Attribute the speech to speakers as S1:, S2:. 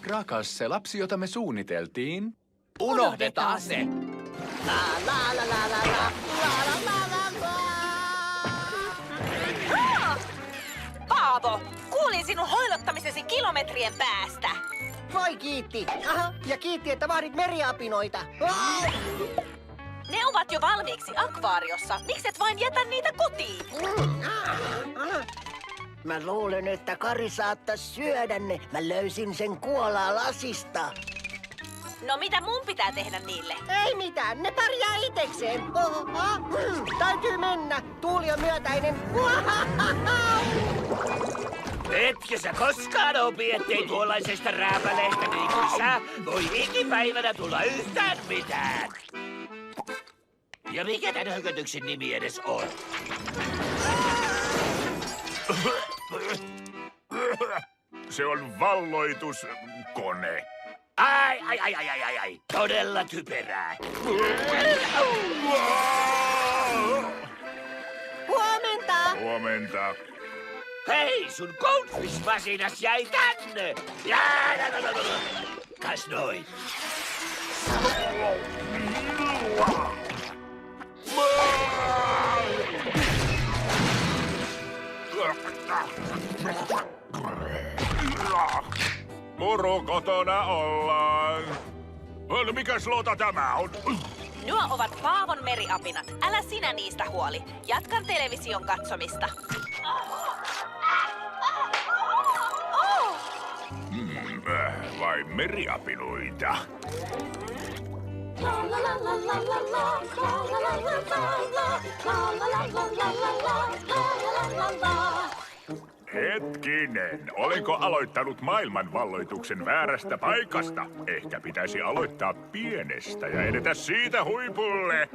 S1: Rakas, se lapsi, jota me suunniteltiin. Unohdetaan se.
S2: Paavo, kuulin sinun hoilottamisesi kilometrien päästä.
S3: Voi kiitti. Aha, ja kiitti, että vaadit meriapinoita.
S2: Ne ovat jo valmiiksi akvaariossa. Mikset vain jätä niitä kotiin?
S3: Mä luulen, että Kari saattais syödä ne. Mä löysin sen kuolaa lasista.
S2: No mitä mun pitää tehdä niille?
S3: Ei mitään, ne pärjää itekseen. Täytyy mennä. Tuuli on myötäinen.
S4: Etkö sä koskaan opi, ettei tuollaisesta rääpäleestä niin kuin sä voi ikipäivänä tulla yhtään mitään? Ja mikä tän hökötyksen nimi edes on?
S5: Se on valloituskone.
S4: Ai. Todella typerää.
S3: Huomenta.
S5: Huomenta.
S4: Hei, sun goldfish-masinas jäi tänne! Kas noin.
S5: Moro, kotona ollaan. Mikäs lota tämä on?
S2: Nuo ovat Paavon meriapinat. Älä sinä niistä huoli. Jatkan television katsomista.
S5: Vai meriapinoita? Hetkinen, olenko aloittanut maailmanvalloituksen väärästä paikasta? Ehkä pitäisi aloittaa pienestä ja edetä siitä huipulle.